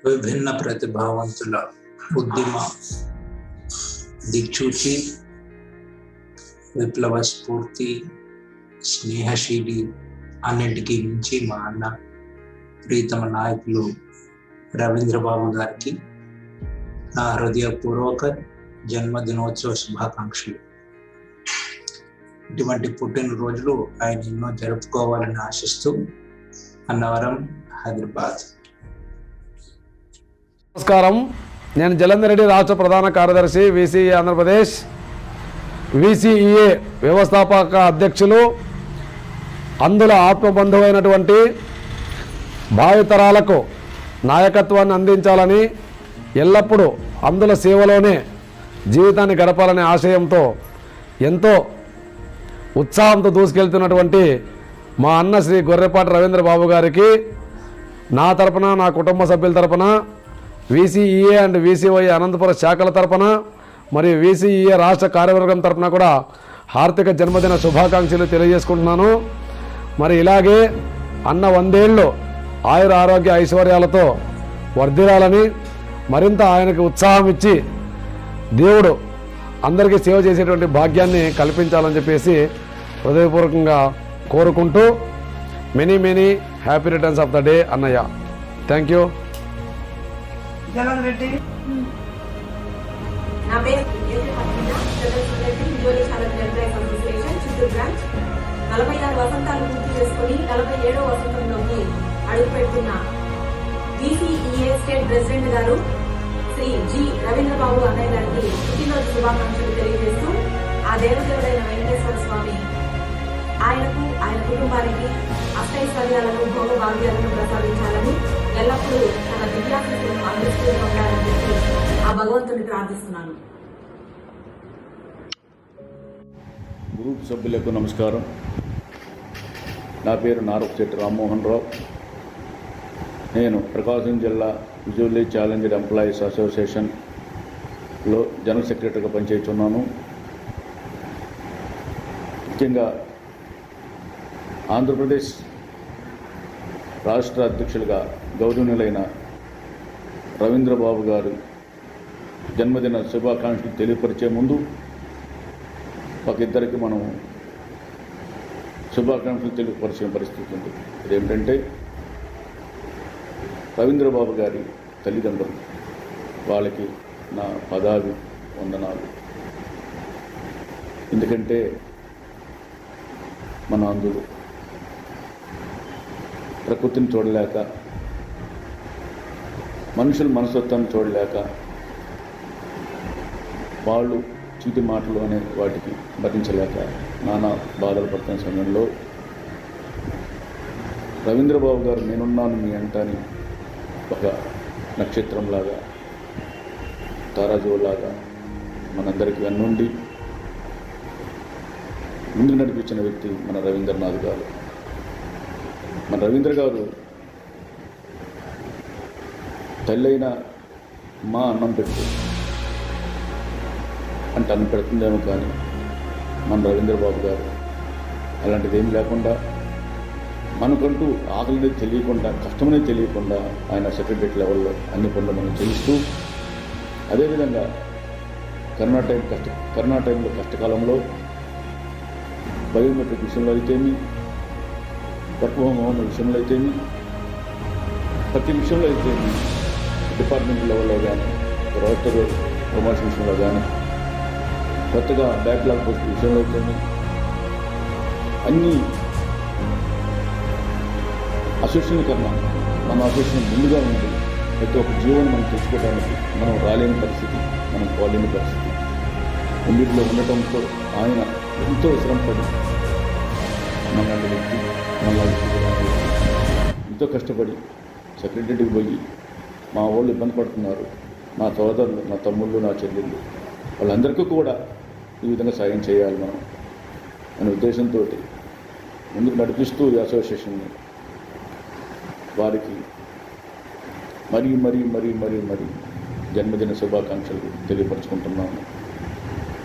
విభిన్న ప్రతిభావంతుల ఉద్యమ దిక్చూచి, విప్లవ స్ఫూర్తి, స్నేహశీలి, అన్నింటికీ మించి మా అన్న ప్రీతమ నాయకులు రవీంద్రబాబు గారికి నా హృదయపూర్వక జన్మదినోత్సవ శుభాకాంక్షలు. ఇటువంటి పుట్టినరోజులు ఆయన ఎన్నో జరుపుకోవాలని ఆశిస్తూ అన్నవరం, హైదరాబాద్. నమస్కారం. నేను జలంధర్ రెడ్డి, రాష్ట్ర ప్రధాన కార్యదర్శి, వీసీఈ ఆంధ్రప్రదేశ్, వీసీఈఏ వ్యవస్థాపక అధ్యక్షులు. అందులో ఆత్మబంధువైనటువంటి భావితరాలకు నాయకత్వాన్ని అందించాలని, ఎల్లప్పుడూ అందుల సేవలోనే జీవితాన్ని గడపాలనే ఆశయంతో ఎంతో ఉత్సాహంతో దూసుకెళ్తున్నటువంటి మా అన్న శ్రీ గొర్రెపాటి రవీంద్రబాబు గారికి నా తరపున, నా కుటుంబ సభ్యుల తరపున, వీసీఈఏ అండ్ వీసీవై అనంతపురం శాఖల తరపున మరియు వీసీఈఏ రాష్ట్ర కార్యవర్గం తరపున కూడా హార్దిక జన్మదిన శుభాకాంక్షలు తెలియజేసుకుంటున్నాను. మరి ఇలాగే అన్న 100 ఏళ్ళు ఆయుర ఆరోగ్య ఐశ్వర్యాలతో వర్ధిల్లాలని, మరింత ఆయనకు ఉత్సాహం ఇచ్చి దేవుడు అందరికీ సేవ చేసేటువంటి భాగ్యాన్ని కల్పించాలని చెప్పేసి హృదయపూర్వకంగా కోరుకుంటూ many happy returns of the day అన్నయ్య. Thank you. జలంధర్ రెడ్డి. నా పేరు చిత్తూరు బ్రాంచ్. 46 వసంతాలు పూర్తి చేసుకుని 47వ వసంతంలోకి అడుగు పెడుతున్న వీసీఈఏ స్టేట్ ప్రెసిడెంట్ గారు శ్రీ జి రవీంద్రబాబు అన్నయ్య గారికి పుట్టినరోజు శుభాకాంక్షలు తెలియజేస్తూ ఆ దేవదేవుడైన వెంకటేశ్వర స్వామి ఆయనకు, ఆయన కుటుంబానికి అష్టైశ్వర్యాలను, భోగభాగ్యాలను ప్రసాదించాలని, ఎల్లప్పుడూ తన దివ్యాశీస్సులను అందిస్తూ ఉండాలని చెప్పి ఆ భగవంతుని ప్రార్థిస్తున్నాను. గ్రూప్ సభ్యులకు నమస్కారం. నా పేరు నారపశెట్టి రామ్మోహన్ రావు. నేను ప్రకాశం జిల్లా విజువల్లీ ఛాలెంజ్డ్ ఎంప్లాయీస్ అసోసియేషన్లో జనరల్ సెక్రటరీగా పనిచేస్తున్నాను. ముఖ్యంగా ఆంధ్రప్రదేశ్ రాష్ట్ర అధ్యక్షులుగా గౌరవనీయులైన రవీంద్రబాబు గారు జన్మదిన శుభాకాంక్షలు తెలియపరిచే ముందు ఇద్దరికి మనం శుభాకాంక్షలు తెలియపరిచిన పరిస్థితి ఉంది. అదేమిటంటే రవీంద్రబాబు గారి తల్లిదండ్రులు, వాళ్ళకి నా పదావి వందనాలు. ఎందుకంటే మన అందులో ప్రకృతిని చూడలేక, మనుషుల మనస్తత్వాన్ని చూడలేక, వాళ్ళు చీటి మాటలు అనే వాటికి భరించలేక నానా బాధలు పడుతున్న సమయంలో రవీంద్రబాబు గారు నేనున్నాను మీ అంటాని ఒక నక్షత్రంలాగా, తారాజువులాగా మనందరికీ వెన్నుండి ముందు నడిపించిన వ్యక్తి మన రవీంద్రనాథ్ గారు. మన రవీంద్ర గారు తల్లైన మా అన్నం పెట్టు అంటే అన్నం పెడుతుందేమో, కానీ మన రవీంద్రబాబు గారు అలాంటిది ఏం లేకుండా, మనకంటూ ఆకలిని తెలియకుండా, కష్టమనే తెలియకుండా ఆయన సెక్రటరీ లెవెల్లో అన్ని పనులు మనం చేయిస్తూ, అదేవిధంగా కరోనా టైంలో కష్టకాలంలో బయోమెట్రిక్ విషయంలో అయితేమి, వర్క్ ఫ్రమ్ హోమ్ విషయంలో అయితేమి, ప్రతి విషయంలో అయితేమి, డిపార్ట్మెంట్ లెవెల్లో కానీ, రోస్టర్ ప్రమోషన్ విషయంలో కానీ, కొత్తగా బ్యాక్లాగ్ పోస్ట్ విషయంలో అయితేమి, అన్నీ అసోసియేషన్ కన్నా మన అసోసియేషన్ ముందుగా ఉంది. ప్రతి ఒక్క జీవనం మనం తెచ్చుకోవడానికి మనం రాలేని పరిస్థితి, మనం పోలేని పరిస్థితి ఇందులో ఉండటంతో ఆయన ఎంతో శ్రమపడి మనలాంటి వ్యక్తి ఎంతో కష్టపడి సెక్రటరీకి పోయి మా వాళ్ళు ఇబ్బంది పడుతున్నారు, నా సోదరులు, నా తమ్ముళ్ళు, నా చెల్లెళ్ళు, వాళ్ళందరికీ కూడా ఈ విధంగా సాయం చేయాలి మనం అనే ఉద్దేశంతో ముందుకు నడిపిస్తూ ఈ అసోసియేషన్ని వారికి మరీ మరీ మరీ మరీ మరీ జన్మదిన శుభాకాంక్షలు తెలియపరచుకుంటున్నాను.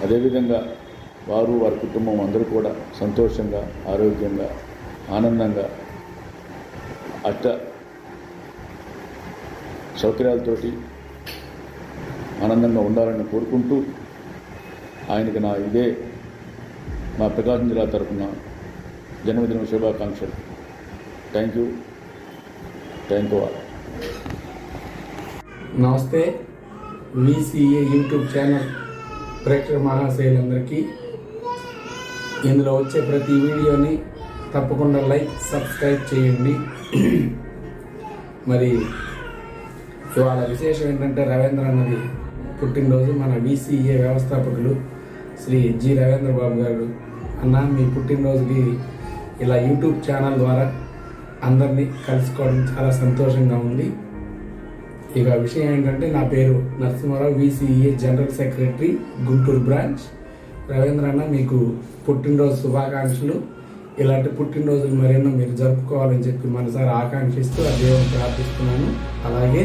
అదేవిధంగా వారు, వారి కుటుంబం అందరూ కూడా సంతోషంగా, ఆరోగ్యంగా, ఆనందంగా సౌకర్యాలతోటి ఆనందంగా ఉండాలని కోరుకుంటూ ఆయనకి మా ప్రకాశం జిల్లా తరఫున జన్మదిన శుభాకాంక్షలు. Thank you all. నమస్తే. VCA యూట్యూబ్ ఛానల్ ప్రేక్షక మహాశయులందరికీ ఇందులో వచ్చే ప్రతి వీడియోని తప్పకుండా లైక్, సబ్స్క్రైబ్ చేయండి. మరి ఇవాళ విశేషం ఏంటంటే రవీంద్ర అన్నది పుట్టినరోజు. మన VCA వ్యవస్థాపకులు శ్రీ జి రవీంద్ర బాబు గారు. అన్న, మీ పుట్టినరోజుకి ఇలా యూట్యూబ్ ఛానల్ ద్వారా అందరినీ కలుసుకోవడం చాలా సంతోషంగా ఉంది. ఇక విషయం ఏంటంటే, నా పేరు Narasimharao, VCA general secretary, Guntur branch. Ravindra అన్న, మీకు పుట్టినరోజు శుభాకాంక్షలు. ఇలాంటి పుట్టినరోజులు మరెన్నో మీరు జరుపుకోవాలని చెప్పి మనసారి ఆకాంక్షిస్తూ ఆ దేవుని ప్రార్థిస్తున్నాను. అలాగే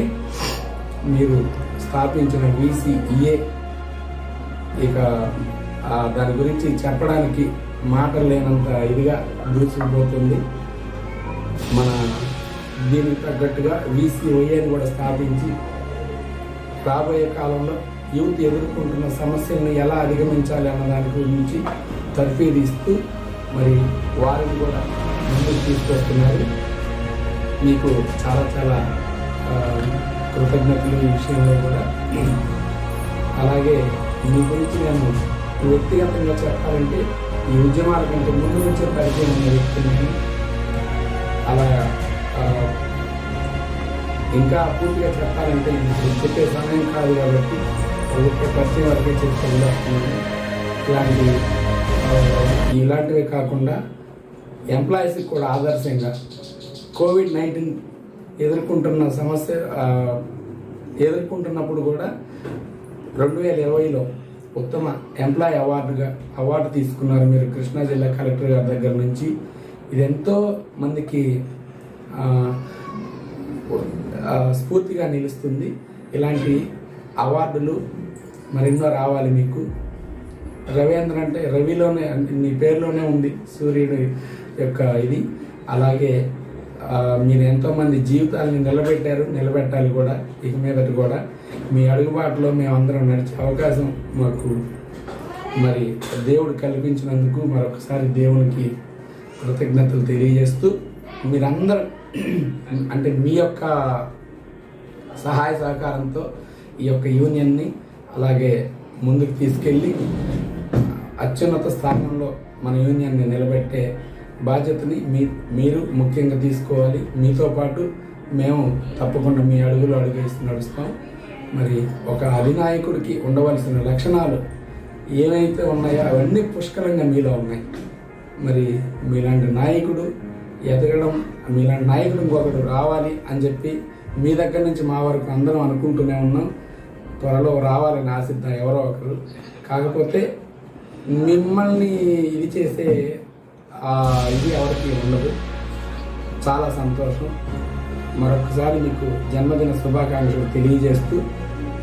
మీరు స్థాపించిన VCA ఇక దాని గురించి చెప్పడానికి మాటలు లేనంత ఇదిగా దూసుకుపోతుంది. మన దీనికి తగ్గట్టుగా VCOAని కూడా స్థాపించి రాబోయే కాలంలో యూత్ ఎదుర్కొంటున్న సమస్యలను ఎలా అధిగమించాలి అన్న దాని గురించి తర్ఫీదిస్తూ మరి వారిని కూడా ముందుకు తీసుకొస్తున్నారు. మీకు చాలా చాలా కృతజ్ఞతలు ఈ విషయంలో కూడా. అలాగే మీ గురించి నేను వ్యక్తిగతంగా చెప్పాలంటే ఈ ఉద్యమాల కంటే ముందు నుంచే పరిచయం ఉన్న వ్యక్తిని నేను. అలా ఇంకా పూర్తిగా చెప్పాలంటే ఇప్పుడు చెప్పే సమయం కాదు కాబట్టి ఒక్క పరిచయం వరకే చెప్తున్నాను. ఇలాంటివే కాకుండా ఎంప్లాయీస్కి కూడా ఆదర్శంగా COVID-19 ఎదుర్కొంటున్న సమస్య ఎదుర్కొంటున్నప్పుడు కూడా 2020లో ఉత్తమ ఎంప్లాయీ అవార్డు తీసుకున్నారు మీరు కృష్ణా జిల్లా కలెక్టర్ గారి దగ్గర నుంచి. ఇది ఎంతో మందికి స్ఫూర్తిగా నిలుస్తుంది. ఇలాంటి అవార్డులు మరెన్నో రావాలి మీకు. రవీంద్ర అంటే రవిలోనే, మీ పేరులోనే ఉంది సూర్యుడు యొక్క ఇది. అలాగే మీరు ఎంతోమంది జీవితాలని నిలబెట్టాలి కూడా. ఇక మీదటి కూడా మీ అడుగుబాటులో మేమందరం నడిచే అవకాశం మాకు మరి దేవుడు కల్పించినందుకు మరొకసారి దేవునికి కృతజ్ఞతలు తెలియజేస్తూ, మీరందరూ అంటే మీ యొక్క సహాయ సహకారంతో ఈ యొక్క యూనియన్ని అలాగే ముందుకు తీసుకెళ్ళి అత్యున్నత స్థానంలో మన యూనియన్ని నిలబెట్టే బాధ్యతని మీరు ముఖ్యంగా తీసుకోవాలి. మీతో పాటు మేము తప్పకుండా మీ అడుగులో అడుగేసి నడుస్తాం. మరి ఒక అధినాయకుడికి ఉండవలసిన లక్షణాలు ఏవైతే ఉన్నాయో అవన్నీ పుష్కలంగా మీలో ఉన్నాయి. మరి మీలాంటి నాయకుడు ఎదగడం, మీలాంటి నాయకుడు ఇంకొకడు రావాలి అని చెప్పి మీ దగ్గర నుంచి మా వరకు అందరం అనుకుంటూనే ఉన్నాం. త్వరలో రావాలని ఆశిద్దాం ఎవరో ఒకరు. కాకపోతే మిమ్మల్ని ఇది చేసే ఇది ఎవరికి ఉండదు. చాలా సంతోషం. మరొకసారి మీకు జన్మదిన శుభాకాంక్షలు తెలియజేస్తూ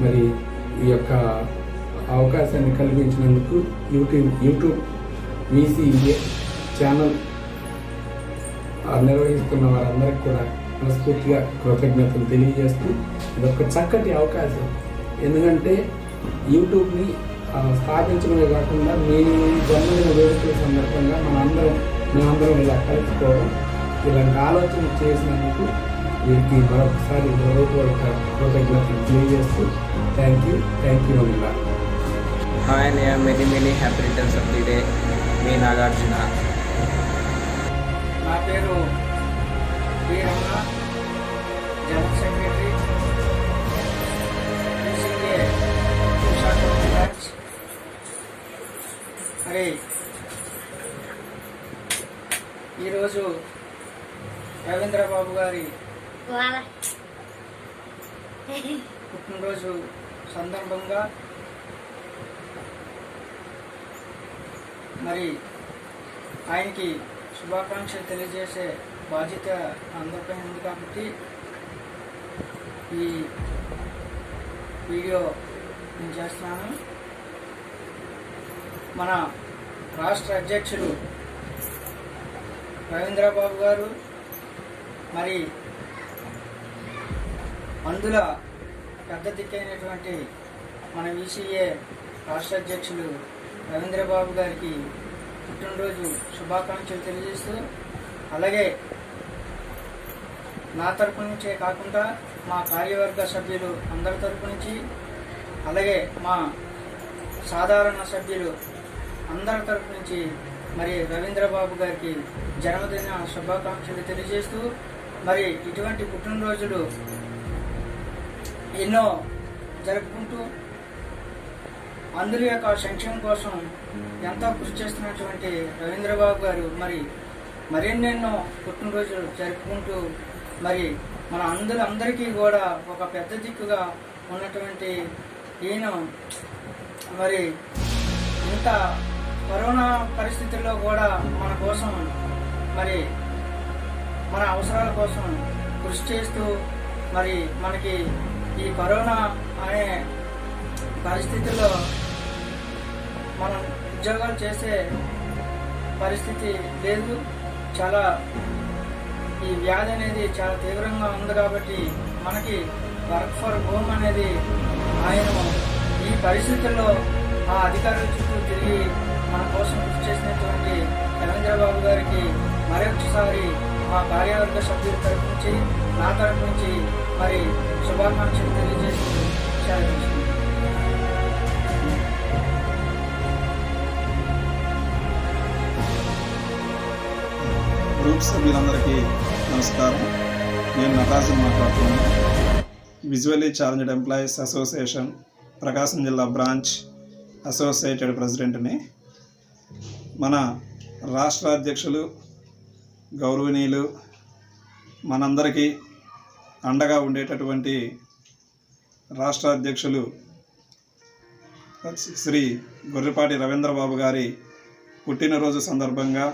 మరి ఈ యొక్క అవకాశాన్ని కల్పించినందుకు యూట్యూబ్ VCA ఛానల్ నిర్వహిస్తున్న వారందరికీ కూడా మనస్ఫూర్తిగా కృతజ్ఞతలు తెలియజేస్తూ ఇదొక చక్కటి అవకాశం. ఎందుకంటే యూట్యూబ్ని స్థాపించడమే కాకుండా మీ జన్మదిన వేడుకల సందర్భంగా మేమందరం ఇలా కలుపుకోవడం, ఇలాంటి ఆలోచన చేసినందుకు వీరికి మరొకసారి హృదయపూర్వక కృతజ్ఞతలు తెలియజేస్తూ థ్యాంక్ యూ అనిలా. హాయ్ అన్నయ్య, many happy returns of the day. మీ నాగార్జున. నా పేరు Veeramma, general secretary, VCA Visakhapatnam branch. మరి ఈరోజు రవీంద్రబాబు గారి పుట్టినరోజు సందర్భంగా మరి ఆయనకి శుభాకాంక్షలు తెలియజేసే బాధ్యత అందరిపై ఉంది కాబట్టి ఈ వీడియో నేను చేస్తున్నాను. మన రాష్ట్ర అధ్యక్షులు రవీంద్రబాబు గారు మరి అందులో పెద్ద దిక్కైనటువంటి మన VCA రాష్ట్ర అధ్యక్షులు రవీంద్రబాబు గారికి పుట్టినరోజు శుభాకాంక్షలు తెలియజేస్తూ, అలాగే నా తరపు నుంచే కాకుండా మా కార్యవర్గ సభ్యులు అందరి తరపు నుంచి, అలాగే మా సాధారణ సభ్యులు అందరి తరపు నుంచి మరి రవీంద్రబాబు గారికి జన్మదిన శుభాకాంక్షలు తెలియజేస్తూ, మరి ఇటువంటి పుట్టినరోజులు ఎన్నో జరుపుకుంటూ అందరి యొక్క సంక్షేమం కోసం ఎంతో కృషి చేస్తున్నటువంటి రవీంద్రబాబు గారు మరి మరెన్నెన్నో పుట్టినరోజులు జరుపుకుంటూ మరి మన అందరికీ కూడా ఒక పెద్ద దిక్కుగా ఉన్నటువంటి ఈయన మరి ఇంత కరోనా పరిస్థితుల్లో కూడా మన కోసం మరి మన అవసరాల కోసం కృషి చేస్తూ మరి మనకి ఈ కరోనా అనే పరిస్థితుల్లో మనం ఉద్యోగాలు చేసే పరిస్థితి లేదు. చాలా ఈ వ్యాధి అనేది చాలా తీవ్రంగా ఉంది కాబట్టి మనకి వర్క్ ఫర్ హోమ్ అనేది ఆయన ఈ పరిస్థితుల్లో ఆ అధికారుల చుట్టూ తిరిగి మన కోసం కృషి చేసినటువంటి రవీంద్రబాబు గారికి మరొకసారి మా కార్యవర్గ సభ్యుల తరపు నుంచి నా తరపు నుంచి మరి శుభాకాంక్షలు తెలియజేస్తూ సెలవు. గ్రూప్ సభ్యులందరికీ నమస్కారం. నేను నటాజన్ మాట్లాడుతున్నాను. విజువల్లీ ఛాలెంజ్డ్ ఎంప్లాయీస్ అసోసియేషన్ ప్రకాశం జిల్లా బ్రాంచ్ అసోసియేటెడ్ ప్రెసిడెంట్ని. మన రాష్ట్ర అధ్యక్షులు గౌరవనీయులు మనందరికీ అండగా ఉండేటటువంటి రాష్ట్ర అధ్యక్షులు శ్రీ గొర్రెపాటి రవీంద్రబాబు గారి పుట్టినరోజు సందర్భంగా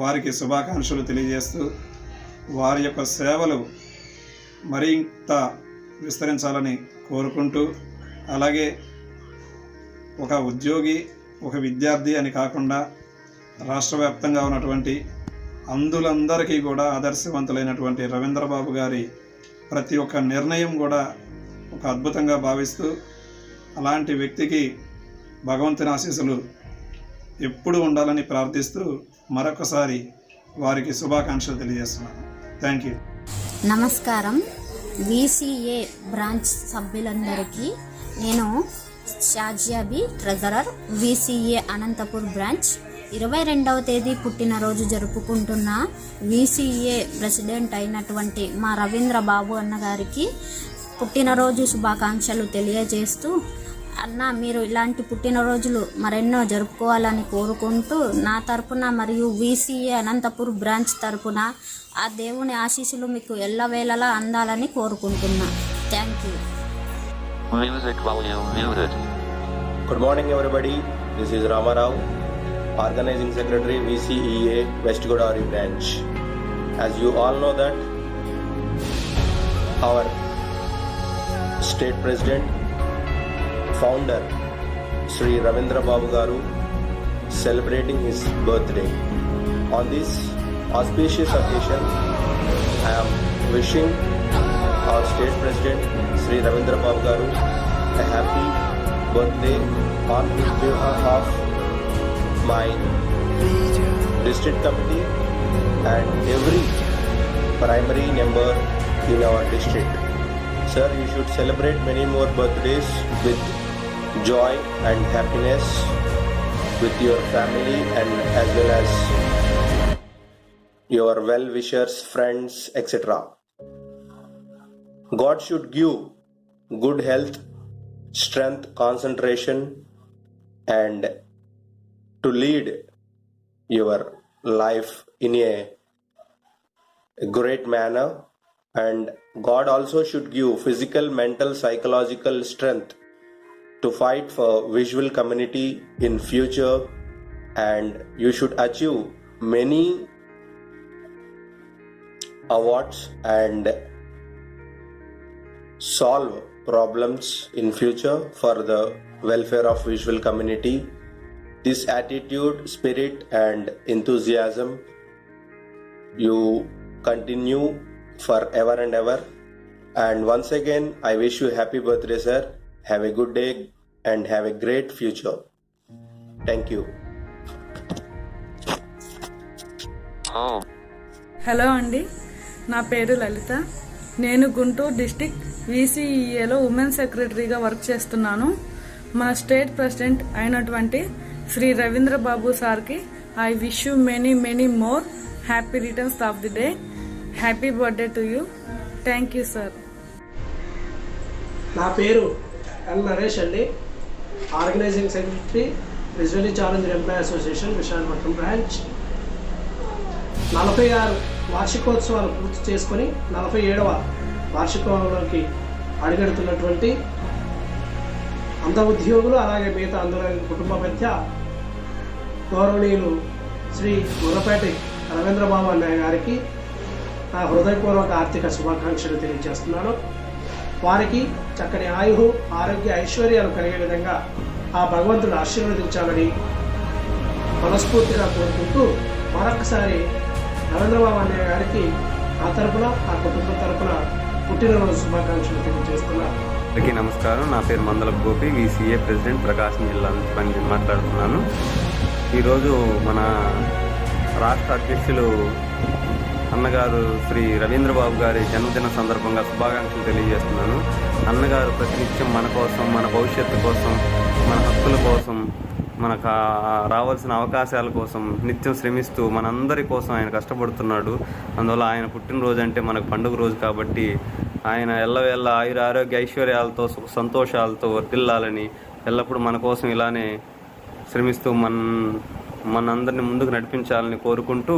వారికి శుభాకాంక్షలు తెలియజేస్తూ, వారి యొక్క సేవలు మరింత విస్తరించాలని కోరుకుంటూ, అలాగే ఒక ఉద్యోగి ఒక విద్యార్థి అని కాకుండా రాష్ట్ర వ్యాప్తంగా ఉన్నటువంటి అందులందరికీ కూడా ఆదర్శవంతులైనటువంటి రవీంద్రబాబు గారి ప్రతి ఒక్క నిర్ణయం కూడా ఒక అద్భుతంగా భావిస్తూ, అలాంటి వ్యక్తికి భగవంతుని ఆశీస్సులు ఎప్పుడు ఉండాలని ప్రార్థిస్తూ మరొకసారి వారికి శుభాకాంక్షలు తెలియజేస్తున్నాను. Thank you. నమస్కారం. VCA బ్రాంచ్ సభ్యులందరికీ నేను షాజియాబి ట్రెజరర్, VCA అనంతపూర్ బ్రాంచ్ 22వ తేదీ పుట్టినరోజు జరుపుకుంటున్న VCA ప్రెసిడెంట్ అయినటువంటి మా రవీంద్రబాబు అన్నగారికి పుట్టినరోజు శుభాకాంక్షలు తెలియజేస్తూ, అన్న మీరు ఇలాంటి పుట్టినరోజులు మరెన్నో జరుపుకోవాలని కోరుకుంటూ, నా తరపున మరియు VCA అనంతపూర్ బ్రాంచ్ తరపున ఆ దేవుని ఆశీస్సులు మీకు ఎల్లవేళలా అందాలని కోరుకుంటున్నా. Thank you. Good morning everybody. This is Ramarao, Organizing Secretary VCEA West Godavari branch. As you all know that our state president, founder Sri Ravindra Babu Garu celebrating his birthday. On this auspicious occasion, I am wishing our state president Sri Ravindra Babu Garu a happy birthday on behalf of my district committee and every primary member in our district. Sir, you should celebrate many more birthdays with joy and happiness with your family and as well as your well-wishers, friends, etc. God should give good health, strength, concentration, and to lead your life in a great manner. And God also should give physical, mental, psychological strength to fight for visual community in future, and you should achieve many awards and solve problems in future for the welfare of visual community. This attitude, spirit and enthusiasm you continue forever and ever. And once again, I wish you happy birthday, sir. Have a good day and have a great future. Thank you. Hello అండి, నా పేరు లలిత. నేను Guntur district వీసీఈఏలో women సెక్రటరీగా work చేస్తున్నాను. మన state president అయినటువంటి శ్రీ రవీంద్ర బాబు సార్కి I wish you many many more happy returns of the day. Happy birthday to you. Thank you sir. నా పేరు ఎన్ నరేష్ అండి, organising secretary visually challenged employee association Visakhapatnam branch. 46 వార్షికోత్సవాలు పూర్తి చేసుకొని 47వ వార్షికోత్సవంలోకి అడుగెడుతున్నటువంటి అంధ ఉద్యోగులు అలాగే మిగతా అందులో కుటుంబ పెద్ద గౌరవనీయులు శ్రీ గుర్రపాటి రవీంద్రబాబు అన్నయ్య గారికి నా హృదయపూర్వక ఆర్థిక శుభాకాంక్షలు తెలియజేస్తున్నాను. వారికి చక్కని ఆయువు ఆరోగ్య ఐశ్వర్యాలు కలిగే విధంగా ఆ భగవంతుడు ఆశీర్వదించాలని మనస్ఫూర్తిగా కోరుకుంటూ మరొకసారి రవీంద్రబాబు అన్నయ్య గారికి ఆ తరపున ఆ కుటుంబం తరపున పుట్టినరోజు శుభాకాంక్షలు తెలియజేస్తున్నాను. అందరికీ నమస్కారం. నా పేరు మందలపు గోపి, వీసీఏ ప్రెసిడెంట్, ప్రకాశం జిల్లా నుంచి మాట్లాడుతున్నాను. ఈరోజు మన రాష్ట్ర అధ్యక్షులు అన్నగారు శ్రీ రవీంద్రబాబు గారి జన్మదిన సందర్భంగా శుభాకాంక్షలు తెలియజేస్తున్నాను. అన్నగారు ప్రతినిత్యం మన కోసం, మన భవిష్యత్తు కోసం, మన హక్కుల కోసం, మనకు రావాల్సిన అవకాశాల కోసం నిత్యం శ్రమిస్తూ మనందరి కోసం ఆయన కష్టపడుతున్నాడు. అందువల్ల ఆయన పుట్టినరోజు అంటే మనకు పండుగ రోజు కాబట్టి ఆయన ఎల్లవేళ్ళ ఆయుర ఆరోగ్య ఐశ్వర్యాలతో సుఖ సంతోషాలతో వర్ధిల్లాలని, ఎల్లప్పుడూ మన కోసం ఇలానే శ్రమిస్తూ మనందరినీ ముందుకు నడిపించాలని కోరుకుంటూ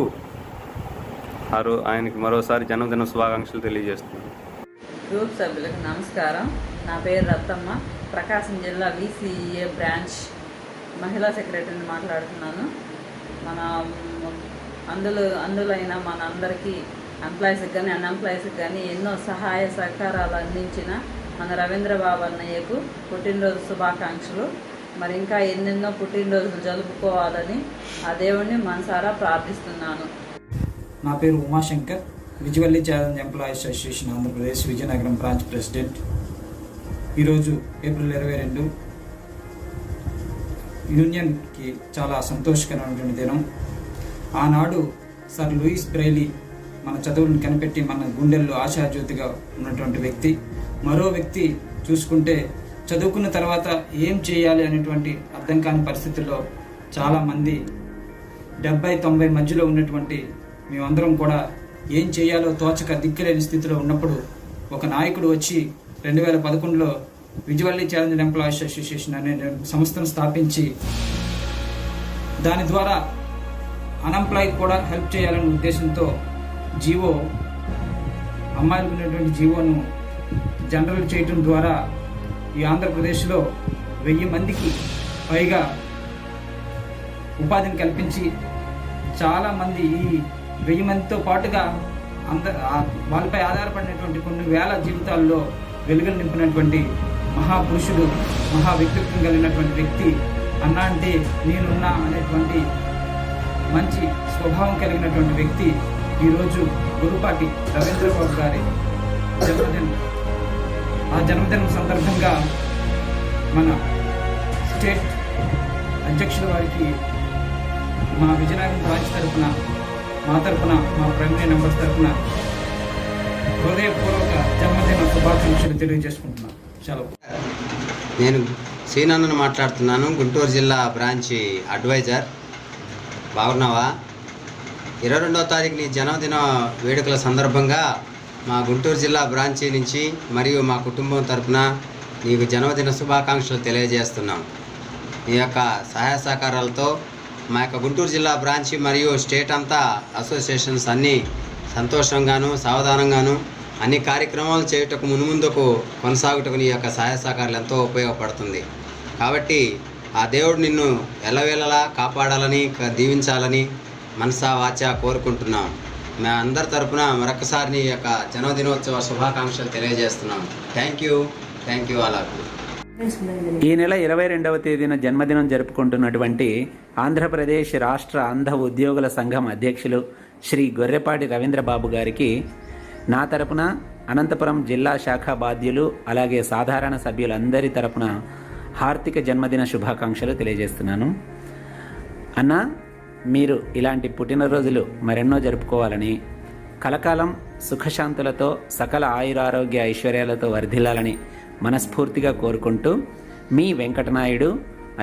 ఆయనకి మరోసారి జన్మదిన శుభాకాంక్షలు తెలియజేస్తున్నాను. గ్రూప్ సభ్యులకు నమస్కారం. నా పేరు రత్తమ్మ, ప్రకాశం జిల్లా వీసీఈఏ బ్రాంచ్ మహిళా సెక్రటరీని మాట్లాడుతున్నాను. మన అందులైన మన అందరికీ ఎంప్లాయీస్కి కానీ అన్ఎంప్లాయీస్కి కానీ ఎన్నో సహాయ సహకారాలు అందించిన మన రవీంద్రబాబు అన్నయ్యకు పుట్టినరోజు శుభాకాంక్షలు. మరి ఇంకా ఎన్నెన్నో పుట్టినరోజులు జరుపుకోవాలని ఆ దేవుణ్ణి మనసారా ప్రార్థిస్తున్నాను. నా పేరు Umashankar, visually challenge employee association Andhra Pradesh Vizianagaram branch president. ఈరోజు ఏప్రిల్ 22 యూనియన్కి చాలా సంతోషకరమైనటువంటి దినం. ఆనాడు సర్ లూయిస్ బ్రైలీ మన చదువులను కనిపెట్టి మన గుండెల్లో ఆశాజ్యోతిగా ఉన్నటువంటి వ్యక్తి. మరో వ్యక్తి చూసుకుంటే చదువుకున్న తర్వాత ఏం చేయాలి అనేటువంటి అర్థం కాని పరిస్థితుల్లో చాలామంది 70-90 మధ్యలో ఉన్నటువంటి మేమందరం కూడా ఏం చేయాలో తోచక దిక్కులేని స్థితిలో ఉన్నప్పుడు ఒక నాయకుడు వచ్చి 2011లో విజువల్లీ ఛాలెంజ్డ్ ఎంప్లాయీస్ అసోసియేషన్ అనే సంస్థను స్థాపించి దాని ద్వారా అన్ఎంప్లాయ్కి కూడా హెల్ప్ చేయాలనే ఉద్దేశంతో జీవో, అమ్మాయిలకు ఉన్నటువంటి జీవోను జనరల్ చేయటం ద్వారా ఈ ఆంధ్రప్రదేశ్లో 1000 మందికి పైగా ఉపాధిని కల్పించి చాలామంది ఈ 1000 మందితో పాటుగా వాళ్ళపై ఆధారపడినటువంటి కొన్ని వేల జీవితాల్లో వెలుగులు నింపినటువంటి మహాపురుషుడు, మహా వ్యక్తిత్వం కలిగినటువంటి వ్యక్తి. అన్న అంటే నేనున్నా అనేటువంటి మంచి స్వభావం కలిగినటువంటి వ్యక్తి ఈరోజు గురుపాటి రవీంద్రబాబు గారి జన్మదినం. ఆ జన్మదినం సందర్భంగా మన స్టేట్ అధ్యక్షుల వారికి మా విజయనగరం బ్రాంచ్ తరఫున, మా తరఫున, మా ప్రైమరీ మెంబర్స్ తరఫున హృదయపూర్వక జన్మదిన శుభాకాంక్షలు తెలియజేసుకుంటున్నాను. సెలవు. నేను శ్రీనందన్ మాట్లాడుతున్నాను, గుంటూరు జిల్లా బ్రాంచ్ అడ్వైజర్. బాగున్నావా? 22వ తారీఖు నీ జన్మదిన వేడుకల సందర్భంగా మా గుంటూరు జిల్లా బ్రాంచీ నుంచి మరియు మా కుటుంబం తరఫున నీకు జన్మదిన శుభాకాంక్షలు తెలియజేస్తున్నాం. నీ యొక్క సహాయ సహకారాలతో మా యొక్క గుంటూరు జిల్లా బ్రాంచ్ మరియు స్టేట్ అంతా అసోసియేషన్స్ అన్నీ సంతోషంగాను సావధానంగాను అన్ని కార్యక్రమాలు చేయుటకు మునుముందుకు కొనసాగుటకు నీ యొక్క సహాయ సహకారాలు ఎంతో ఉపయోగపడుతుంది. కాబట్టి ఆ దేవుడు నిన్ను ఎల్లవేళలా కాపాడాలని దీవించాలని మనసా వాచా కోరుకుంటున్నాం. మా అందరి తరపున మరొకసారి నీ యొక్క జన్మదినోత్సవ శుభాకాంక్షలు తెలియజేస్తున్నాం. థ్యాంక్ యూ అలాకు. ఈ నెల 22వ తేదీన జన్మదినం జరుపుకుంటున్నటువంటి ఆంధ్రప్రదేశ్ రాష్ట్ర అంధ ఉద్యోగుల సంఘం అధ్యక్షులు శ్రీ గొర్రెపాటి రవీంద్రబాబు గారికి నా తరపున అనంతపురం జిల్లా శాఖ బాధ్యులు అలాగే సాధారణ సభ్యులందరి తరపున హార్దిక జన్మదిన శుభాకాంక్షలు తెలియజేస్తున్నాను. అన్న, మీరు ఇలాంటి పుట్టినరోజులు మరెన్నో జరుపుకోవాలని, కలకాలం సుఖశాంతులతో సకల ఆయురారోగ్య ఐశ్వర్యాలతో వర్ధిల్లాలని మనస్ఫూర్తిగా కోరుకుంటూ మీ వెంకటనాయుడు,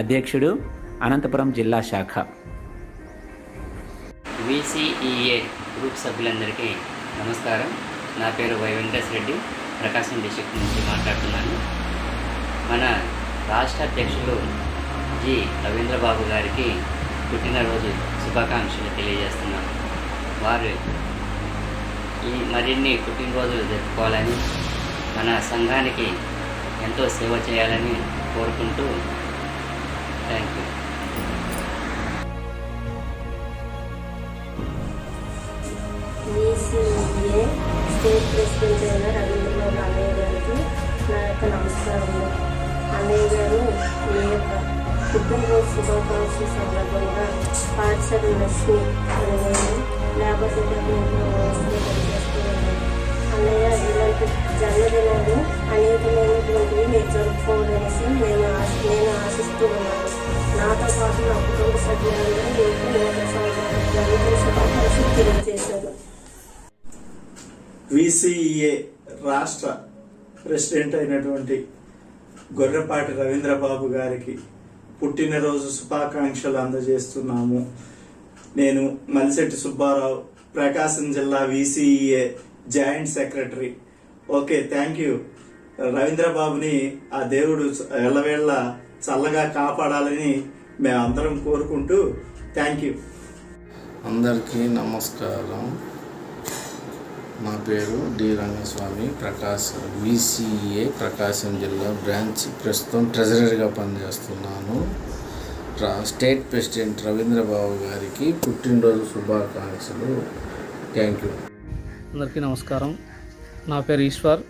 అధ్యక్షుడు, అనంతపురం జిల్లా శాఖ. VCEA గ్రూప్ సభ్యులందరికీ నమస్కారం. నా పేరు వై వెంకటేశ్వర రెడ్డి, ప్రకాశం డిస్ట్రిక్ట్ నుంచి మాట్లాడుతున్నాను. మన రాష్ట్ర అధ్యక్షులు జి రవీంద్రబాబు గారికి పుట్టినరోజు శుభాకాంక్షలు తెలియజేస్తున్నాను. వారు ఈ మరిన్ని పుట్టినరోజులు జరుపుకోవాలని, మన సంఘానికి ఎంతో సేవ చేయాలని కోరుకుంటూ thank you. VCEA state president అయిన రవీంద్రబాబు అన్నయ్య గారికి నా యొక్క నమస్కారములు. అన్నయ్య గారు మీ యొక్క పుట్టినరోజు శుభాకాంక్షల సందర్భంగా పాఠశాల లక్ష్మి అని నేను లేబర్ డిపార్ట్మెంట్లో పనిచేస్తున్నాను. అన్నయ్య ఇలాంటి జన్మదినాలు అనేకమైనటువంటివి మీరు జరుపుకోవాలనేసి నేను ఆశిస్తూ ఉన్నాను. నాతో పాటు నా కుటుంబ సభ్యులందరూ మీకు నూతన సంవత్సరాల శుభాకాంక్షలు తెలియజేశారు. VCEA రాష్ట్ర ప్రెసిడెంట్ అయినటువంటి గొర్రెపాటి రవీంద్రబాబు గారికి పుట్టినరోజు శుభాకాంక్షలు అందజేస్తున్నాము. నేను మలిశెట్టి సుబ్బారావు, ప్రకాశం జిల్లా VCEA joint secretary. Okay, thank you. రవీంద్రబాబుని ఆ దేవుడు ఎల్లవేళ్ళ చల్లగా కాపాడాలని మేమందరం కోరుకుంటూ థ్యాంక్ యూ. అందరికీ నమస్కారం. నా పేరు డి రంగస్వామి, VCEA ప్రకాశం జిల్లా బ్రాంచ్ ప్రస్తుతం ట్రెజరర్గా పనిచేస్తున్నాను. స్టేట్ ప్రెసిడెంట్ రవీంద్రబాబు గారికి పుట్టినరోజు శుభాకాంక్షలు. Thank you. అందరికీ నమస్కారం. నా పేరు Eshwar,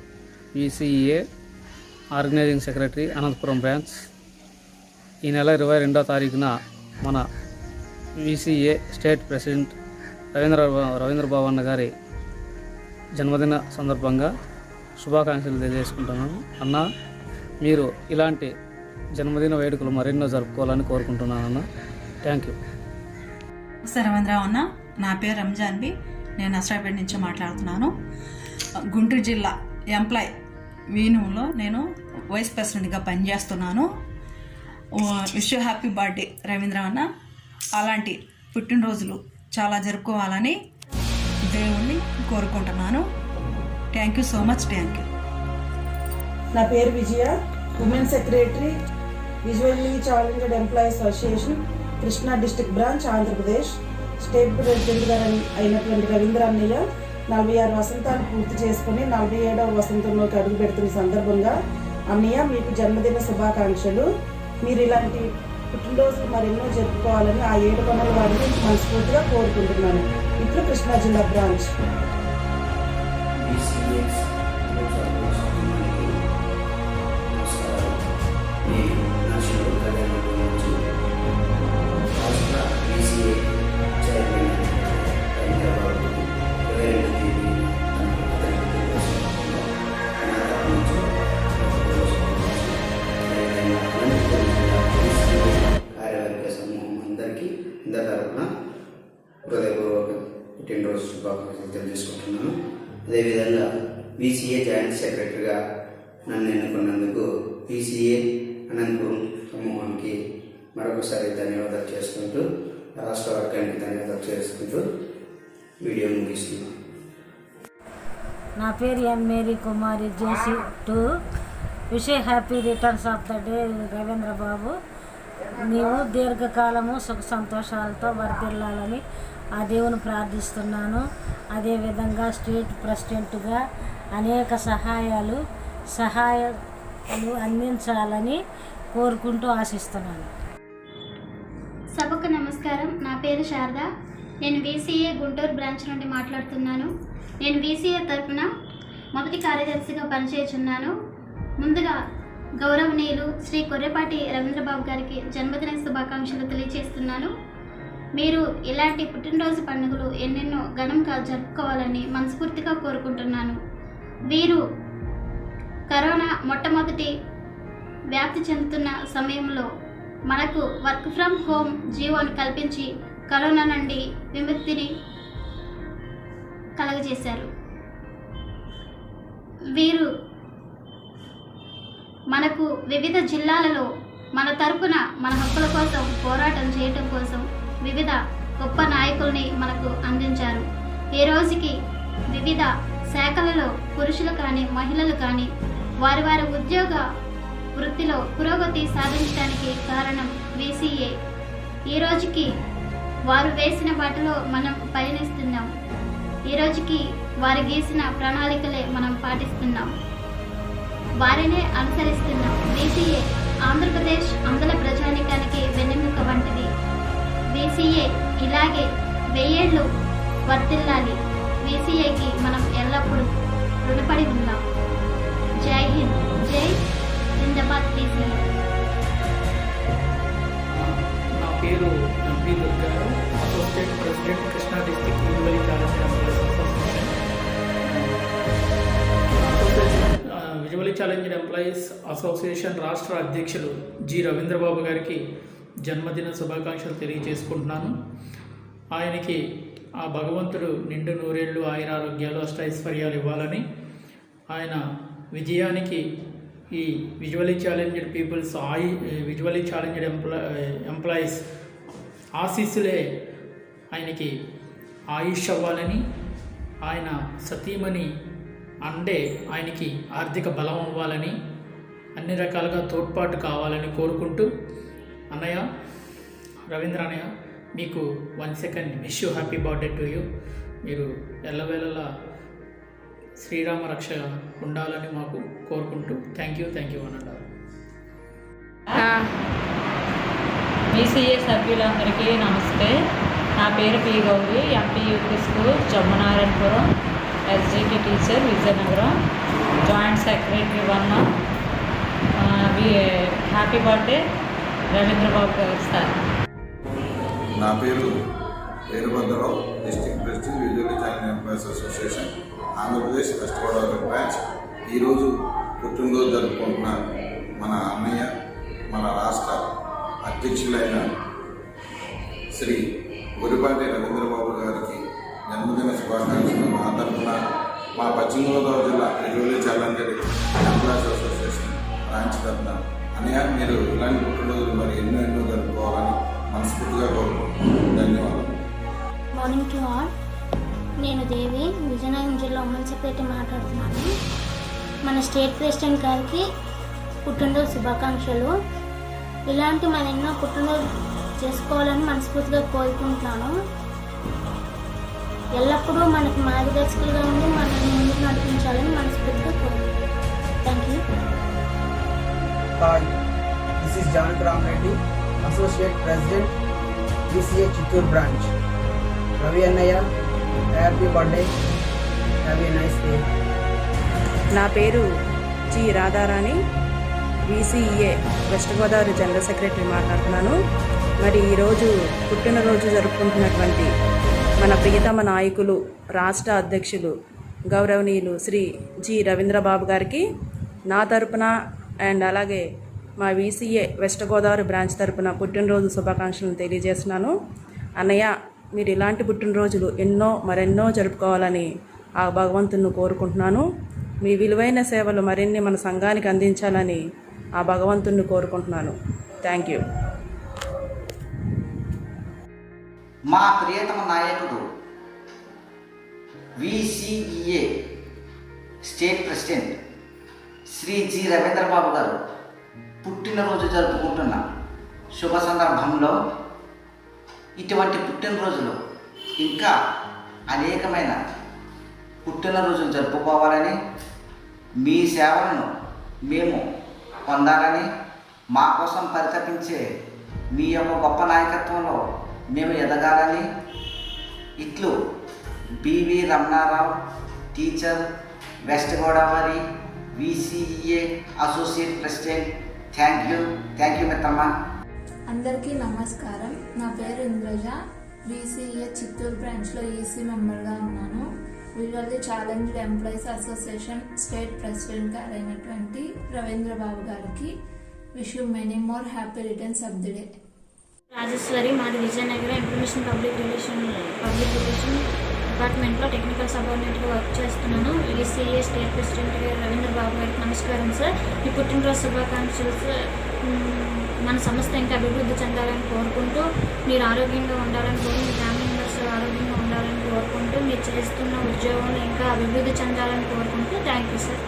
VCEA organising secretary, Anantapur branch. ఈ నెల 22వ తారీఖున మన VCEA స్టేట్ ప్రెసిడెంట్ రవీంద్రబాబు అన్న గారి జన్మదిన సందర్భంగా శుభాకాంక్షలు తెలియజేసుకుంటున్నాను. అన్న, మీరు ఇలాంటి జన్మదిన వేడుకలు మరెన్నో జరుపుకోవాలని కోరుకుంటున్నాను అన్న. Thank you. నమస్తే రవీంద్రరావు అన్న, నా పేరు రంజాన్బి, నేను నసరాపేట నుంచి మాట్లాడుతున్నాను. గుంటూరు జిల్లా ఎంప్లాయ్ వీనులో నేను వైస్ ప్రెసిడెంట్గా పనిచేస్తున్నాను. విష్ హ్యాపీ బర్త్డే రవీంద్రరావు అన్న. అలాంటి పుట్టినరోజులు చాలా జరుపుకోవాలని దేవుణ్ణి కోరుకుంటున్నాను. Thank you so much. Thank you. నా పేరు Vijaya, women secretary, visually challenged employees association, Krishna district branch, Andhra Pradesh. State president గారు అయినటువంటి రవీంద్ర అన్నయ్య 46 వసంతాలు పూర్తి చేసుకుని 47వ వసంతంలోకి అడుగు పెడుతున్న సందర్భంగా అన్నయ్య మీకు జన్మదిన శుభాకాంక్షలు. మీరు ఇలాంటి పుట్టినరోజులు మరెన్నో జరుపుకోవాలని ఆ 7 పనుల వారిని మనస్ఫూర్తిగా కోరుకుంటున్నాను. ఇప్పుడు కృష్ణా జిల్లా బ్రాంచ్. హృదయపూర్వక పుట్టినరోజు శుభాకాంక్షలు తెలియజేసుకుంటున్నాను. అదేవిధంగా VCEA జాయింట్ సెక్రటరీగా నన్ను ఎన్నుకున్నందుకు VCEA అనంతపురం సమూహానికి మరొకసారి ధన్యవాదాలు చేసుకుంటూ, రాష్ట్ర వర్గానికి ధన్యవాదాలు చేసుకుంటూ వీడియో ముగిస్తున్నాను. నా పేరు M Mary Kumari, JC2. Wish happy returns of the day Ravindrababu. నీవు దీర్ఘకాలము సుఖ సంతోషాలతో వర్ధిల్లాలని ఆ దేవుని ప్రార్థిస్తున్నాను. అదేవిధంగా స్టేట్ ప్రెసిడెంట్గా అనేక సహాయాలు అందించాలని కోరుకుంటూ ఆశిస్తున్నాను. సభకు నమస్కారం. నా పేరు శారద. నేను VCEA గుంటూరు బ్రాంచ్ నుండి మాట్లాడుతున్నాను. నేను VCEA తరఫున మొదటి కార్యదర్శిగా పనిచేస్తున్నాను. ముందుగా గౌరవనీయులు శ్రీ కొర్రెపాటి రవీంద్రబాబు గారికి జన్మదిన శుభాకాంక్షలు తెలియజేస్తున్నాను. మీరు ఇలాంటి పుట్టినరోజు పండుగలు ఎన్నెన్నో ఘనంగా జరుపుకోవాలని మనస్ఫూర్తిగా కోరుకుంటున్నాను. వీరు కరోనా మొట్టమొదటి వ్యాప్తి చెందుతున్న సమయంలో మనకు వర్క్ ఫ్రమ్ హోమ్ జీవోను కల్పించి కరోనా నుండి విముక్తిని కలగజేశారు. వీరు మనకు వివిధ జిల్లాలలో మన తరపున మన హక్కుల కోసం పోరాటం చేయటం కోసం వివిధ గొప్ప నాయకుల్ని మనకు అందించారు. ఈ రోజుకి వివిధ శాఖలలో పురుషులు కానీ మహిళలు కానీ వారి వారి ఉద్యోగ వృత్తిలో పురోగతి సాధించడానికి కారణం VCA. ఈ రోజుకి వారు వేసిన బాటలో మనం పయనిస్తున్నాం. ఈ రోజుకి వారు గీసిన ప్రణాళికలే మనం పాటిస్తున్నాం, వారినే అనుసరిస్తున్నాం. VCA ఆంధ్రప్రదేశ్ అందల ప్రజానికానికి వెన్నెముక వంటిది. VCA ఇలాగే 1000 ఏళ్ళు వర్ధిల్లాలి. VCAకి మనం ఎల్లప్పుడూ రుణపడి ఉందాం. జై హింద్, జై జిందాబాద్ VCA. నా పేరు MP Durgarao, associate president Krishna district visual challenge employees association. Visual challenged employees association రాష్ట్ర అధ్యక్షులు జి రవీంద్రబాబు గారికి జన్మదిన శుభాకాంక్షలు తెలియజేసుకుంటున్నాను. ఆయనకి ఆ భగవంతుడు నిండు నూరేళ్ళు ఆయురారోగ్యాలు అష్టైశ్వర్యాలు ఇవ్వాలని, ఆయన విజయానికి ఈ visually challenged peoples visually challenged employees ఆశీస్సులే ఆయనకి ఆయుష్ అవ్వాలని, ఆయన సతీమణి అంటే ఆయనకి ఆర్థిక బలం అవ్వాలని, అన్ని రకాలుగా తోడ్పాటు కావాలని కోరుకుంటూ, అన్నయ్య రవీంద్ర అన్నయ్య మీకు 1 second wish you happy birthday to you. మీరు ఎల్లవేళలా శ్రీరామ రక్ష ఉండాలని మాకు కోరుకుంటూ థ్యాంక్ యూ అన్నారు. VCA సభ్యులందరికీ నమస్తే. నా పేరు P Gauri, MPUP school Jammanarayanapuram, SGT teacher Vizianagaram, joint secretary 1. Happy birthday Ravindrababu గారు సార్. నా పేరు Veerabhadrarao, district president visual challenge employees association Andhra Pradesh west Godavari branch. ఈరోజు పుట్టినరోజు జరుపుకుంటున్న మన అన్నయ్య, మన రాష్ట్ర అధ్యక్షులైన శ్రీ గురిపాటి రవీంద్రబాబు గారికి జన్మదిన శుభాకాంక్షలు నా తరఫున మా పశ్చిమ గోదావరి జిల్లా visual challenged employees association branch తరఫున అన్నయ్య మీరు ఇలాంటి పుట్టినరోజులు మరి ఎన్నో జరుపుకోవాలని మనస్ఫూర్తిగా కోరుకుంటున్నాను. ధన్యవాదాలు. Morning to all. నేను దేవి, విజయనగరం జిల్లా ఉమెన్ సెక్రటరీ మాట్లాడుతున్నాను. మన స్టేట్ ప్రెసిడెంట్ గారికి పుట్టినరోజు శుభాకాంక్షలు. ఇలాంటి మన ఎన్నో పుట్టినరోజు చేసుకోవాలని మనస్ఫూర్తిగా కోరుకుంటున్నాను. ఎల్లప్పుడూ మనకు మార్గదర్శకులుగా ఉండి మనల్ని ముందుకు నడిపించాలని మనస్ఫూర్తిగా కోరుకుంటున్నాను. Thank you. Hi, this is Janaki Ramareddy, associate president VCA Chittoor branch. Ravi అన్నయ్య, happy birthday, have a nice day. నా పేరు G Radharani, VCA west Godavari general secretary మాట్లాడుతున్నాను. మరి ఈరోజు పుట్టినరోజు జరుపుకుంటున్నటువంటి మన ప్రియతమ నాయకులు, రాష్ట్ర అధ్యక్షులు గౌరవనీయులు శ్రీ జి రవీంద్రబాబు గారికి నా తరపున అండ్ అలాగే మా VCA వెస్ట్ గోదావరి బ్రాంచ్ తరపున పుట్టినరోజు శుభాకాంక్షలను తెలియజేస్తున్నాను. అన్నయ్య మీరు ఇలాంటి పుట్టినరోజులు మరెన్నో జరుపుకోవాలని ఆ భగవంతుని కోరుకుంటున్నాను. మీ విలువైన సేవలు మరిన్ని మన సంఘానికి అందించాలని ఆ భగవంతుని కోరుకుంటున్నాను. Thank you. మా ప్రియతమ నాయకుడు VCA state president Shri G Ravindrababu గారు పుట్టినరోజు జరుపుకుంటున్న శుభ సందర్భంలో ఇటువంటి పుట్టినరోజులు ఇంకా అనేకమైన పుట్టినరోజులు జరుపుకోవాలని, మీ సేవలను మేము పొందాలని, మా కోసం పరితపించే మీ యొక్క గొప్ప నాయకత్వంలో మేము ఎదగాలని ఇట్లు BV Ramana Rao, teacher, west Godavari VCA associate president. Thank you మిత్రమా. అందరికీ నమస్కారం. నా పేరు ఇంద్రజ, బీసీఏ చిత్తూరు బ్రాంచ్లో ఈసీ మెంబర్గా ఉన్నాను. Visually challenged employees association state president గారు అయినటువంటి రవీంద్ర బాబు గారికి wish you many more happy returns of the day. Rajeshwari, మాది విజయనగరం. ఇన్ఫర్మేషన్ పబ్లిక్ రిలేషన్ డిపార్ట్మెంట్లో టెక్నికల్ సబార్డినేట్గా వర్క్ చేస్తున్నాను. ఈసీఏ స్టేట్ ప్రెసిడెంట్ గారు రవీంద్ర బాబు గారికి నమస్కారం సార్. మీ పుట్టినరోజు శుభాకాంక్షలు సార్. మన సంస్థ ఇంకా అభివృద్ధి చెందాలని కోరుకుంటూ, మీరు ఆరోగ్యంగా ఉండాలని కోరుకుంటూ, మీ ఫ్యామిలీ మెంబర్స్ ఆరోగ్యంగా ఉండాలని కోరుకుంటూ, మీరు చేస్తున్న ఉద్యోగంలో ఇంకా అభివృద్ధి చెందాలని కోరుకుంటూ thank you sir.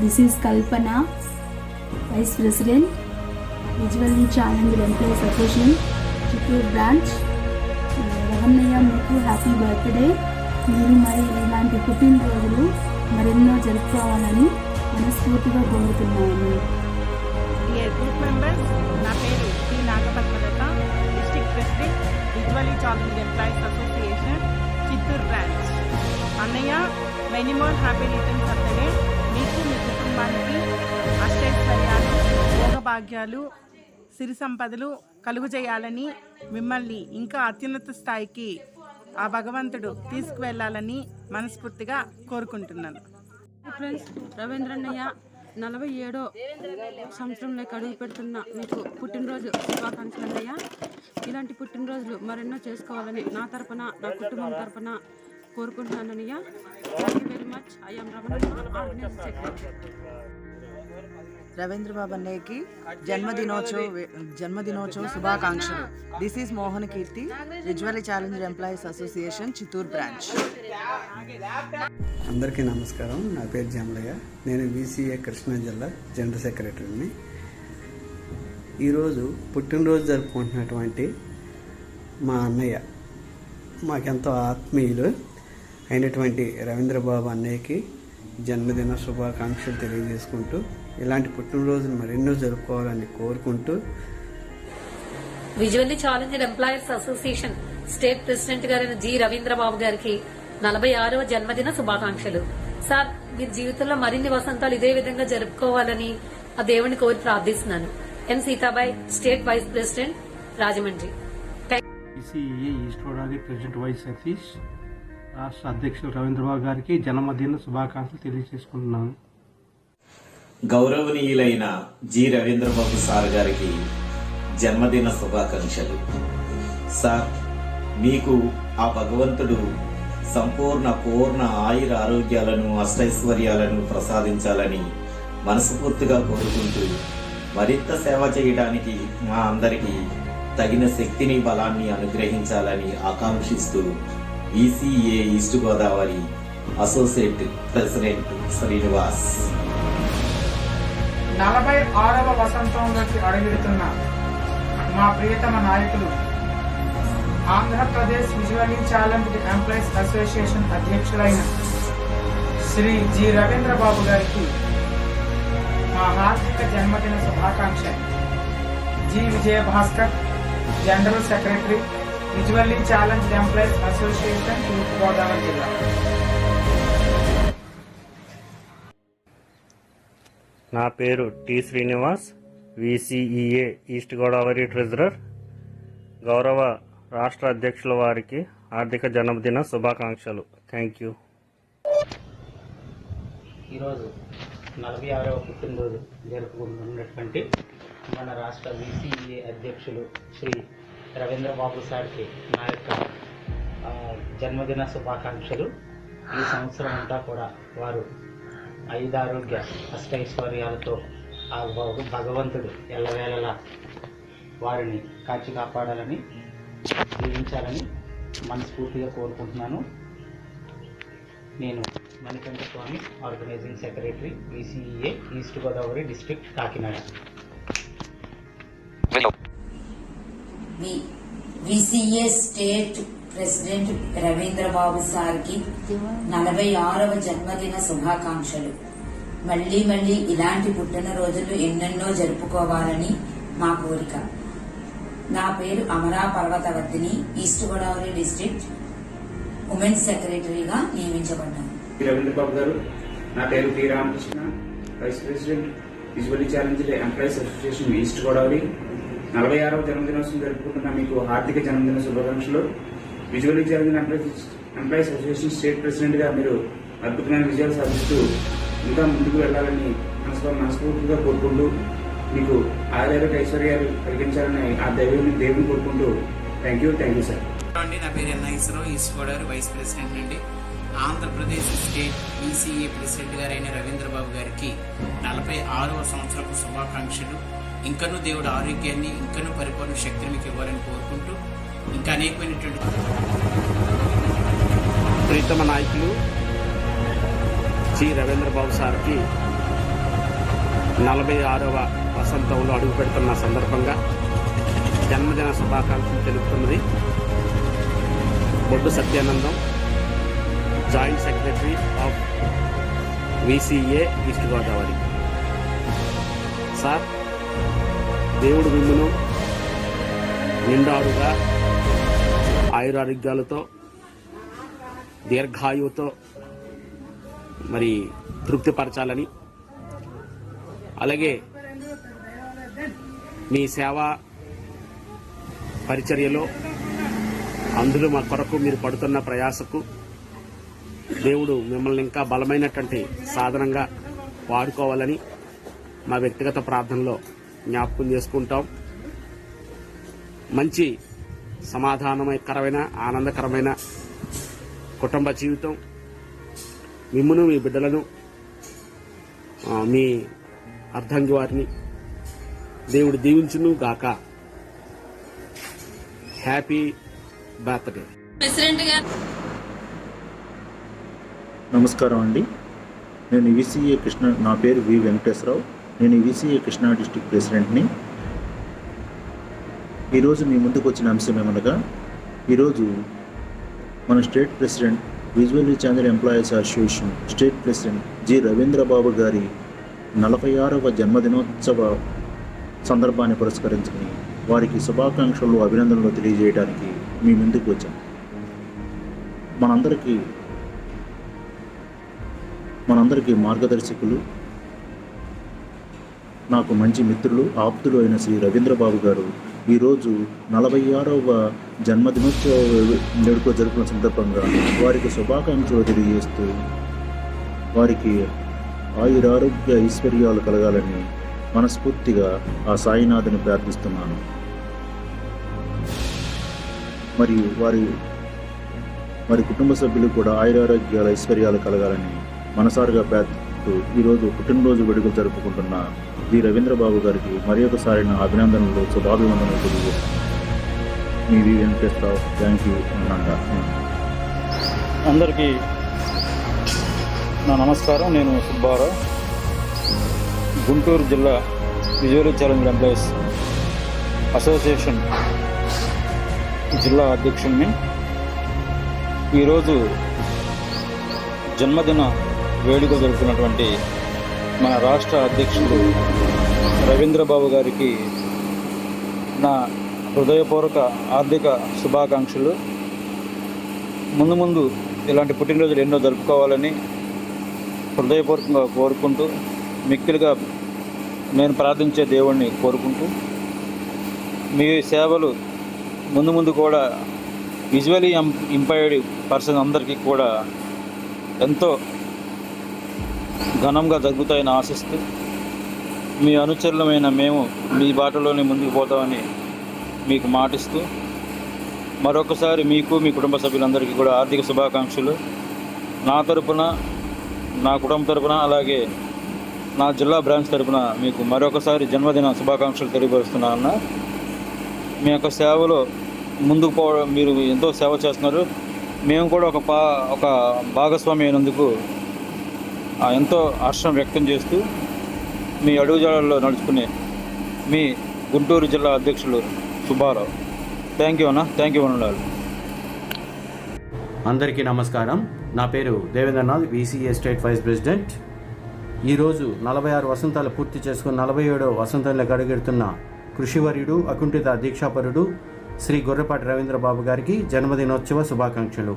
This is Kalpana, vice president, visually challenged employees association Chittoor branch. Ravanayya, మీకు హ్యాపీ బర్త్డే. మీరు మరి ఇలాంటి పుట్టినరోజులు మరెన్నో జరుపుకోవాలని మనస్ఫూర్తిగా కోరుతున్నాను. గ్రూప్ మెంబర్స్, నా పేరు T Nagapadmalatha, district president, visually challenged employees association Chittoor branch. అన్నయ్య, many more happy returns of the day. మీకు, మీ కుటుంబానికి అష్టైశ్వర్యాలు, భోగభాగ్యాలు, సిరి సంపదలు కలుగు చేయాలని, మిమ్మల్ని ఇంకా అత్యున్నత స్థాయికి ఆ భగవంతుడు తీసుకువెళ్ళాలని మనస్ఫూర్తిగా కోరుకుంటున్నాను. ఫ్రెండ్స్, రవీంద్రన్నయ్య 47వ సంవత్సరంలోకి అడుగు పెడుతున్న మీకు పుట్టినరోజు శుభాకాంక్షలు అన్నయ్య. ఇలాంటి పుట్టినరోజులు మరెన్నో చేసుకోవాలని నా తరపున, నా కుటుంబం తరపున కోరుకుంటున్నాను అన్నయ్య. Thank you very much. I am Ramana, organising secretary. Ravindra Babu అన్నయ్యకి జన్మదినోత్సవ శుభాకాంక్షలు. This is Mohan Keerthi, visually challenged employees association Chittoor branch. అందరికీ నమస్కారం. నా పేరు జమలయ్య. నేను బీసీఏ కృష్ణా జిల్లా జనరల్ సెక్రటరీని. ఈరోజు పుట్టినరోజు జరుపుకుంటున్నటువంటి మా అన్నయ్య, మాకెంతో ఆత్మీయులు అయినటువంటి రవీంద్రబాబు అన్నయ్యకి జన్మదిన శుభాకాంక్షలు తెలియజేసుకుంటూ, ఇలాంటి పుట్టినరోజులు మరెన్నో జరుపుకోవాలని కోరుకుంటూ, visually challenged employees association state president గారైన జి రవీంద్రబాబు గారికి 46వ జన్మదిన శుభాకాంక్షలు. సార్, మీ జీవితంలో మరిన్ని వసంతాలు ఇదే విధంగా జరుపుకోవాలని ఆ దేవుని కోరి ప్రార్థిస్తున్నాను. M Seethabai, state vice president, Rajahmundry. ECEA east Godavari president vice Satish, రాష్ట్ర అధ్యక్షులు రవీంద్రబాబు గారికి జన్మదిన శుభాకాంక్షలు తెలియజేసుకుంటున్నాను. గౌరవనీయులైన జి రవీంద్రబాబు సార్ గారికి జన్మదిన శుభాకాంక్షలు. సార్, మీకు ఆ భగవంతుడు సంపూర్ణ పూర్ణ ఆయుర ఆరోగ్యాలను, అష్టైశ్వర్యాలను ప్రసాదించాలని మనస్ఫూర్తిగా కోరుకుంటూ, మరింత సేవ చేయడానికి మా అందరికీ తగిన శక్తిని, బలాన్ని అనుగ్రహించాలని ఆకాంక్షిస్తూ ECA east Godavari associate president Srinivas. 46వ వసంతంలోకి అడుగుతున్న మా ప్రియతమ నాయకులు, Andhra Pradesh visually challenged employees association అధ్యక్షులైన శ్రీ జి రవీంద్రబాబు గారికి మా హార్దిక జన్మదిన శుభాకాంక్షలు. G Vijayabhaskar, general secretary, visually challenged employees association, Thurpugodavari జిల్లా. నా పేరు T Srinivas, VCEA east Godavari treasurer. గౌరవ రాష్ట్ర అధ్యక్షుల వారికి ఆర్థిక జన్మదిన శుభాకాంక్షలు. Thank you. ఈరోజు 46వ పుట్టినరోజు జరుపుకుంటున్నటువంటి మన రాష్ట్ర విసిఈఏ అధ్యక్షులు శ్రీ రవీంద్రబాబు సార్కి నా యొక్క జన్మదిన శుభాకాంక్షలు. ఈ సంవత్సరం అంతా కూడా వారు ఐదారోగ్య అష్టైశ్వర్యాలతో ఆ భగవంతుడు ఎల్లవేళలా వారిని కాచి కాపాడాలని, జీవించాలని మనస్ఫూర్తిగా కోరుకుంటున్నాను. నేను Manikanta Swami, organising secretary, VCEA east Godavari district, Kakinada. VCA state president Ravindrababu సార్కి 46వ జన్మదిన శుభాకాంక్షలు. మళ్ళీ మళ్ళీ ఇలాంటి పుట్టినరోజులు ఎన్నెన్నో జరుపుకోవాలని మా కోరిక. నా పేరు Amara Parvathavardhini, east Godavari district womens సెక్రటరీగా నియమించబడ్డాను. రవీంద్రబాబు గారు, నా పేరు P Ramakrishna, vice president, visually challenged employees association east Godavari. 46వ జన్మదినోత్సవం జరుపుకుంటున్న మీకు హార్దిక జన్మదిన శుభాకాంక్షలు. Visually challenge employees association state ప్రెసిడెంట్గా మీరు అద్భుతమైన విజయాలు సాధిస్తూ ఇంకా ముందుకు వెళ్ళాలని మనస్ఫూర్తిగా కోరుకుంటూ మీకు ఆరోగ్య ఐశ్వర్యాలు కలిగించాలని ఆ దేవుని కోరుకుంటూ థ్యాంక్ యూ సార్. అండి, నా పేరు Nageswara Rao, east Godavari vice president అండి. ఆంధ్రప్రదేశ్ స్టేట్ బీసీఏ ప్రెసిడెంట్ గారైన రవీంద్రబాబు గారికి 46వ సంవత్సరపు శుభాకాంక్షలు. ఇంకనూ దేవుడు ఆరోగ్యాన్ని, ఇంకనూ పరిపూర్ణ శక్తిని మీకు ఇవ్వాలని కోరుకుంటూ ఇంకా అనేకమైనటువంటి ప్రీతమ నాయకులు జి రవీంద్రబాబు సార్కి 46వ వసంతంలో అడుగు పెడుతున్న సందర్భంగా జన్మదిన శుభాకాంక్షలు తెలుపుతున్నది Boddu Satyanandam, joint secretary of VCA east Godavari. Sir, దేవుడు మిమ్మును నిండారుగా ఆయురారోగ్యాలతో దీర్ఘాయువుతో మరి తృప్తిపరచాలని, అలాగే మీ సేవా పరిచర్యలో అందులో మా కొరకు మీరు పడుతున్న ప్రయాసకు దేవుడు మిమ్మల్ని ఇంకా బలమైనటువంటి సాధనంగా వాడుకోవాలని మా వ్యక్తిగత ప్రార్థనలో జ్ఞాపకం చేసుకుంటాం. మంచి సమాధానకరమైన ఆనందకరమైన కుటుంబ జీవితం మిమ్మును, మీ బిడ్డలను, మీ అర్ధంగి వారిని దేవుడు దీవించును గాక. Happy birthday. నమస్కారం అండి, నేను విసిఏ నా పేరు వి వెంకటేశ్వరరావు. నేను విసిఏ కృష్ణా డిస్టిక్ ప్రెసిడెంట్ని. ఈరోజు మీ ముందుకు వచ్చిన అంశం ఏమనగా, ఈరోజు మన state president visually challenge employees association state president G Ravindra Babu గారి 46వ జన్మదినోత్సవ సందర్భాన్ని పురస్కరించుకుని వారికి శుభాకాంక్షలు, అభినందనలు తెలియజేయడానికి మీ ముందుకు వచ్చాం. మనందరికీ మార్గదర్శకులు, నాకు మంచి మిత్రులు, ఆప్తులు అయిన శ్రీ రవీంద్రబాబు గారు ఈరోజు 46వ జన్మదినోత్సవ వేడుక జరుపుకున్న సందర్భంగా వారికి శుభాకాంక్షలు తెలియజేస్తూ వారికి ఆయురారోగ్య ఐశ్వర్యాలు కలగాలని మనస్ఫూర్తిగా ఆ సాయినాథుని ప్రార్థిస్తున్నాను. మరియు వారి కుటుంబ సభ్యులు కూడా ఆయురారోగ్యాల ఐశ్వర్యాలు కలగాలని మనసారుగా ప్రార్థిస్తూ ఈరోజు పుట్టినరోజు వేడుకలు జరుపుకుంటున్న జి రవీంద్రబాబు గారికి మరి ఒకసారి నా అభినందనలు, శుభాభివందనలు తెలియజేస్తున్నాను. మీ వి వెంకటేశ్వరరావు. Thank you. అందరికీ నా నమస్కారం. నేను సుబ్బారావు, గుంటూరు జిల్లా విజువల్లీ ఛాలెంజ్ ఎంప్లాయీస్ అసోసియేషన్ జిల్లా అధ్యక్షుడిని. ఈరోజు జన్మదిన వేడుక జరుపుతున్నటువంటి మన రాష్ట్ర అధ్యక్షుడు రవీంద్రబాబు గారికి నా హృదయపూర్వక ఆర్థిక శుభాకాంక్షలు. ముందు ఇలాంటి పుట్టినరోజులు ఎన్నో జరుపుకోవాలని హృదయపూర్వకంగా కోరుకుంటూ, మిక్కిలిగా నేను ప్రార్థించే దేవుణ్ణి కోరుకుంటూ, మీ సేవలు ముందు కూడా విజువల్లీ ఇంపైర్డ్ పర్సన్ అందరికీ కూడా ఎంతో ఘనంగా జరుగుతాయని ఆశిస్తూ, మీ అనుచరులమైన మేము మీ బాటలోనే ముందుకు పోతామని మీకు మాటిస్తూ, మరొకసారి మీకు మీ కుటుంబ సభ్యులందరికీ కూడా ఆర్థిక శుభాకాంక్షలు. నా తరపున, నా కుటుంబం తరపున, అలాగే నా జిల్లా బ్రాంచ్ తరపున మీకు మరొకసారి జన్మదిన శుభాకాంక్షలు తెలియపరుస్తున్నాను. మీ యొక్క సేవలో ముందుకు పోవడం, మీరు ఎంతో సేవ చేస్తున్నారు. మేము కూడా ఒక భాగస్వామి అయినందుకు ఎంతో హర్షం వ్యక్తం చేస్తూ, మీ అడుగుజాడల్లో నడుచుకునే మీ గుంటూరు జిల్లా అధ్యక్షులు సుబ్బారావు. థ్యాంక్ యూ అన్న. థ్యాంక్ యూ ఉండాలి. అందరికీ నమస్కారం. నా పేరు Devendranath, VCA state vice president. ఈరోజు 46 వసంతాలు పూర్తి చేసుకుని 47వ వసంతంలోకి అడుగెడుతున్న కృషివర్యుడు, అకుంఠిత దీక్షాపరుడు శ్రీ గొర్రెపాటి రవీంద్రబాబు గారికి జన్మదినోత్సవ శుభాకాంక్షలు.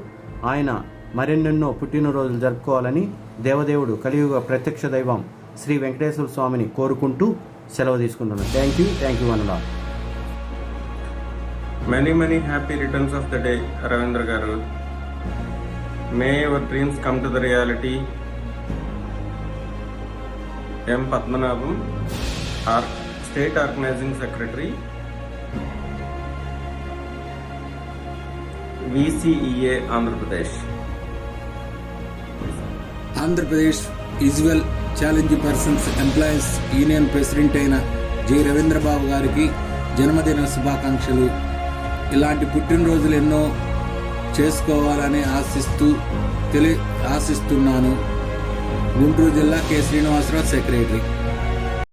ఆయన మరెన్నెన్నో పుట్టినరోజులు జరుపుకోవాలని దేవదేవుడు, కలియుగ ప్రత్యక్ష దైవం శ్రీ వెంకటేశ్వర స్వామిని కోరుకుంటూ సెలవు తీసుకుంటున్నాను. Thank you. థ్యాంక్ యూ అన్నలా. Many happy returns of the day, Ravindra garu. May your dreams come to the reality. M. Padmanabham, our State Organizing Secretary, VCEA, Andhra Pradesh. Andhra Pradesh visual challenge persons employees union president అయిన G Ravindrababu గారికి జన్మదిన శుభాకాంక్షలు. ఇలాంటి పుట్టినరోజులు ఎన్నో చేసుకోవాలని ఆశిస్తున్నాను. గుంటూరు జిల్లా కె శ్రీనివాసరావు, సెక్రటరీ.